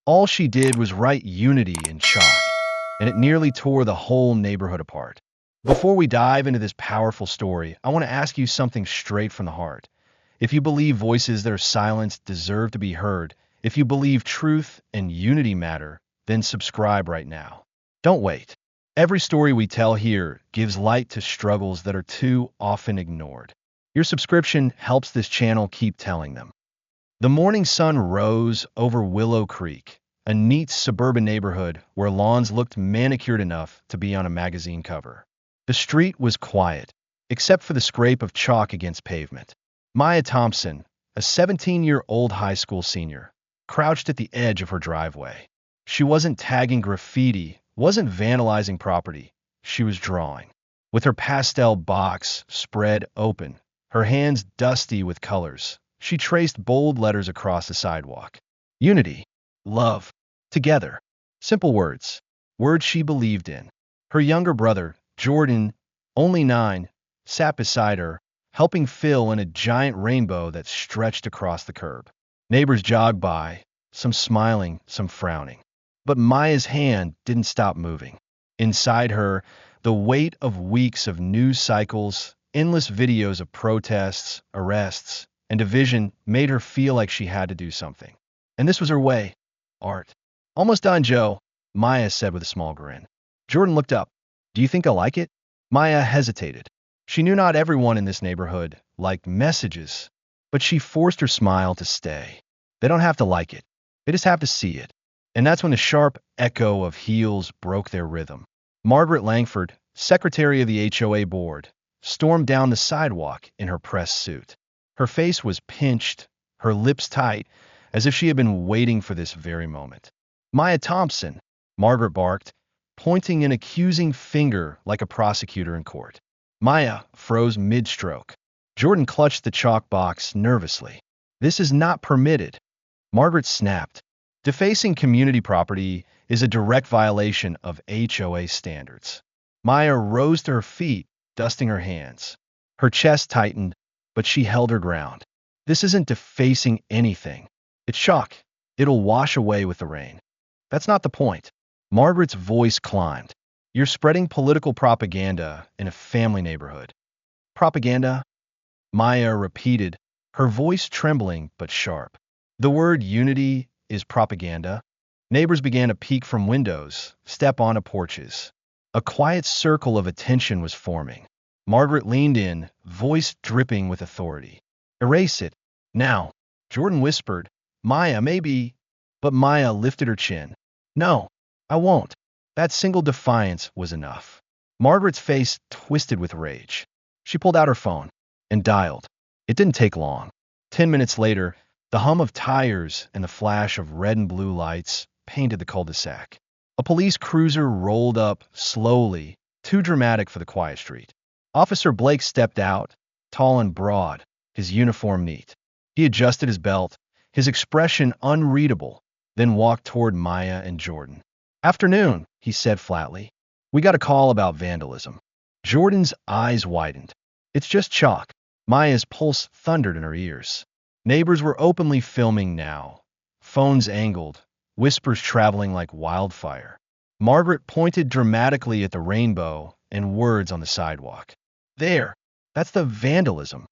All she did was write unity in chalk, and it nearly tore the whole neighborhood apart. Before we dive into this powerful story, I want to ask you something straight from the heart. If you believe voices that are silenced deserve to be heard, if you believe truth and unity matter, then subscribe right now. Don't wait. Every story we tell here gives light to struggles that are too often ignored. Your subscription helps this channel keep telling them. The morning sun rose over Willow Creek, a neat suburban neighborhood where lawns looked manicured enough to be on a magazine cover. The street was quiet, except for the scrape of chalk against pavement. Maya Thompson, a 17-year-old high school senior, crouched at the edge of her driveway. She wasn't tagging graffiti, wasn't vandalizing property. She was drawing. With her pastel box spread open, her hands dusty with colors, she traced bold letters across the sidewalk. Unity, love, together. Simple words. Words she believed in. Her younger brother, Jordan, only 9, sat beside her, helping fill in a giant rainbow that stretched across the curb. Neighbors jogged by, some smiling, some frowning. But Maya's hand didn't stop moving. Inside her, the weight of weeks of news cycles, endless videos of protests, arrests, and division made her feel like she had to do something. And this was her way. Art. Almost done, Joe, Maya said with a small grin. Jordan looked up. Do you think I'll like it? Maya hesitated. She knew not everyone in this neighborhood liked messages, but she forced her smile to stay. They don't have to like it. They just have to see it. And that's when the sharp echo of heels broke their rhythm. Margaret Langford, secretary of the HOA board, stormed down the sidewalk in her press suit. Her face was pinched, her lips tight, as if she had been waiting for this very moment. Maya Thompson, Margaret barked, pointing an accusing finger like a prosecutor in court. Maya froze mid-stroke. Jordan clutched the chalk box nervously. This is not permitted. Margaret snapped. Defacing community property is a direct violation of HOA standards. Maya rose to her feet, dusting her hands. Her chest tightened, but she held her ground. This isn't defacing anything. It's chalk. It'll wash away with the rain. That's not the point. Margaret's voice climbed. You're spreading political propaganda in a family neighborhood. Propaganda? Maya repeated, her voice trembling but sharp. The word unity is propaganda. Neighbors began to peek from windows, step onto porches. A quiet circle of attention was forming. Margaret leaned in, voice dripping with authority. Erase it. Now. Jordan whispered, Maya, maybe. But Maya lifted her chin. No, I won't. That single defiance was enough. Margaret's face twisted with rage. She pulled out her phone and dialed. It didn't take long. 10 minutes later, the hum of tires and the flash of red and blue lights painted the cul-de-sac. A police cruiser rolled up slowly, too dramatic for the quiet street. Officer Blake stepped out, tall and broad, his uniform neat. He adjusted his belt, his expression unreadable, then walked toward Maya and Jordan. Afternoon, he said flatly. We got a call about vandalism. Jordan's eyes widened. It's just chalk. Maya's pulse thundered in her ears. Neighbors were openly filming now. Phones angled, whispers traveling like wildfire. Margaret pointed dramatically at the rainbow and words on the sidewalk. There, that's the vandalism.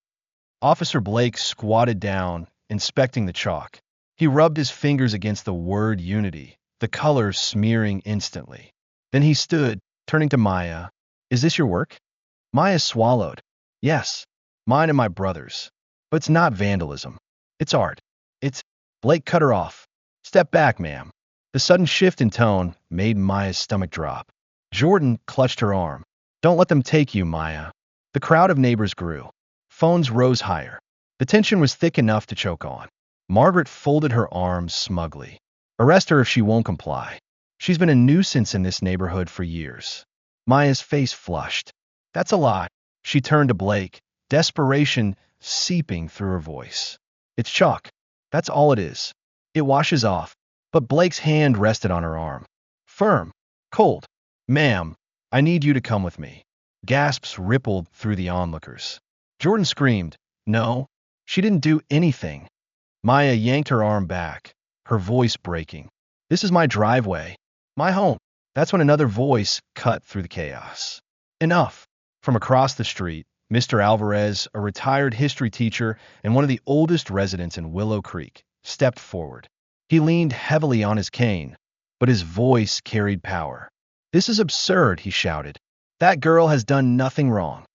Officer Blake squatted down, inspecting the chalk. He rubbed his fingers against the word unity, the color smearing instantly. Then he stood, turning to Maya. Is this your work? Maya swallowed. Yes, mine and my brother's. But it's not vandalism. It's art. It's... Blake cut her off. Step back, ma'am. The sudden shift in tone made Maya's stomach drop. Jordan clutched her arm. Don't let them take you, Maya. The crowd of neighbors grew. Phones rose higher. The tension was thick enough to choke on. Margaret folded her arms smugly. Arrest her if she won't comply. She's been a nuisance in this neighborhood for years. Maya's face flushed. That's a lie. She turned to Blake, desperation seeping through her voice. It's chalk. That's all it is. It washes off. But Blake's hand rested on her arm. Firm. Cold. Ma'am, I need you to come with me. Gasps rippled through the onlookers. Jordan screamed. No, she didn't do anything. Maya yanked her arm back, her voice breaking. This is my driveway. My home. That's when another voice cut through the chaos. Enough. From across the street, Mr. Alvarez, a retired history teacher and one of the oldest residents in Willow Creek, stepped forward. He leaned heavily on his cane, but his voice carried power. "This is absurd," he shouted. "That girl has done nothing wrong."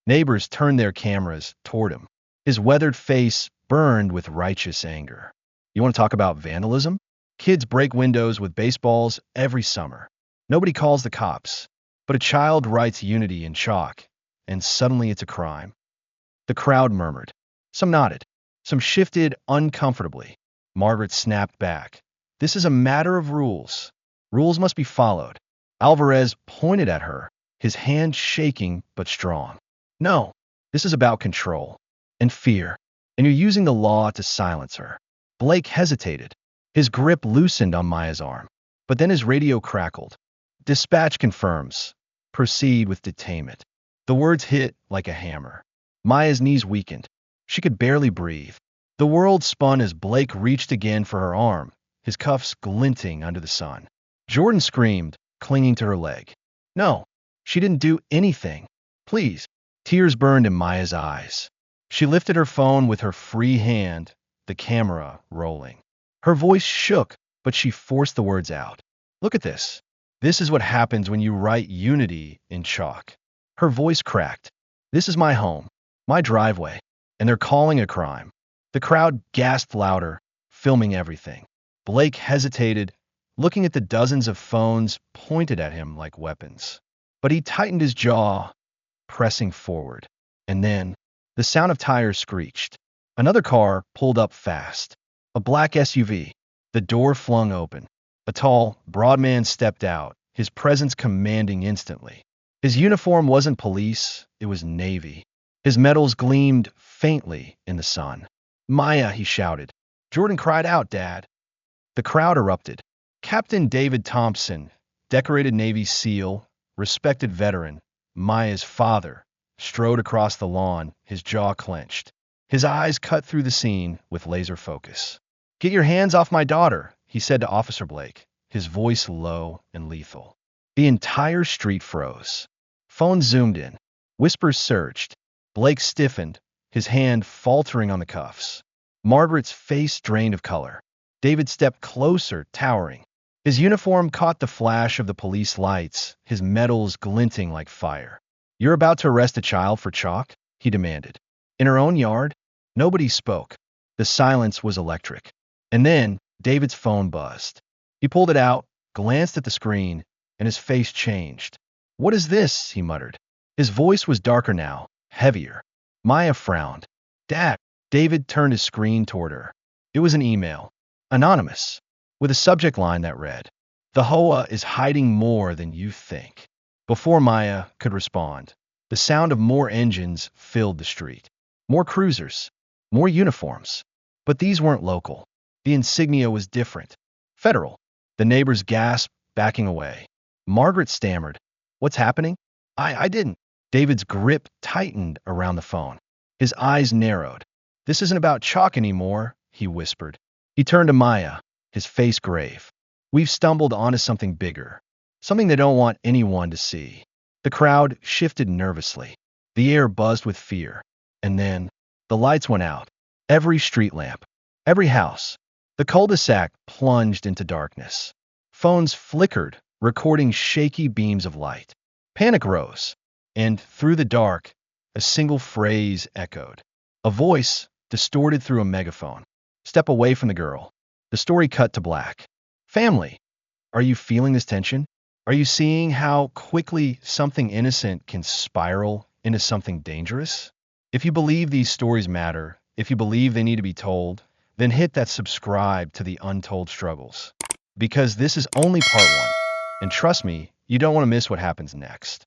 Neighbors turned their cameras toward him. His weathered face burned with righteous anger. "You want to talk about vandalism? Kids break windows with baseballs every summer. Nobody calls the cops. But a child writes unity in chalk, and suddenly it's a crime." The crowd murmured. Some nodded. Some shifted uncomfortably. Margaret snapped back. "This is a matter of rules. Rules must be followed." Alvarez pointed at her, his hand shaking but strong. "No, this is about control and fear, and you're using the law to silence her." Blake hesitated. His grip loosened on Maya's arm, but then his radio crackled. "Dispatch confirms. Proceed with detainment." The words hit like a hammer. Maya's knees weakened. She could barely breathe. The world spun as Blake reached again for her arm, his cuffs glinting under the sun. Jordan screamed, clinging to her leg. "No, she didn't do anything. Please." Tears burned in Maya's eyes. She lifted her phone with her free hand, the camera rolling. Her voice shook, but she forced the words out. "Look at this. This is what happens when you write unity in chalk." Her voice cracked. "This is my home, my driveway, and they're calling a crime." The crowd gasped louder, filming everything. Blake hesitated, looking at the dozens of phones pointed at him like weapons. But he tightened his jaw, pressing forward. And then, the sound of tires screeched. Another car pulled up fast. A black SUV. The door flung open. A tall, broad man stepped out, his presence commanding instantly. His uniform wasn't police, it was Navy. His medals gleamed faintly in the sun. "Maya," he shouted. Jordan cried out, "Dad." The crowd erupted. Captain David Thompson, decorated Navy SEAL, respected veteran, Maya's father, strode across the lawn, his jaw clenched. His eyes cut through the scene with laser focus. "Get your hands off my daughter," he said to Officer Blake, his voice low and lethal. The entire street froze. Phones zoomed in. Whispers surged. Blake stiffened, his hand faltering on the cuffs. Margaret's face drained of color. David stepped closer, towering. His uniform caught the flash of the police lights, his medals glinting like fire. "You're about to arrest a child for chalk?" he demanded. "In her own yard?" Nobody spoke. The silence was electric. And then David's phone buzzed. He pulled it out, glanced at the screen, and his face changed. "What is this?" he muttered. His voice was darker now, heavier. Maya frowned. "Dad." David turned his screen toward her. It was an email. Anonymous. With a subject line that read, "The HOA is hiding more than you think." Before Maya could respond, the sound of more engines filled the street. More cruisers. More uniforms. But these weren't local. The insignia was different. Federal. The neighbors gasped, backing away. Margaret stammered. "What's happening?" I didn't." David's grip tightened around the phone. His eyes narrowed. "This isn't about chalk anymore," he whispered. He turned to Maya, his face grave. "We've stumbled onto something bigger. Something they don't want anyone to see." The crowd shifted nervously. The air buzzed with fear. And then, the lights went out. Every street lamp. Every house. The cul-de-sac plunged into darkness. Phones flickered, recording shaky beams of light. Panic rose, and through the dark, a single phrase echoed. A voice, distorted through a megaphone. "Step away from the girl." The story cut to black. "Family, are you feeling this tension? Are you seeing how quickly something innocent can spiral into something dangerous? If you believe these stories matter, if you believe they need to be told, then hit that subscribe to the Untold Struggles. Because this is only part one. And trust me, you don't want to miss what happens next.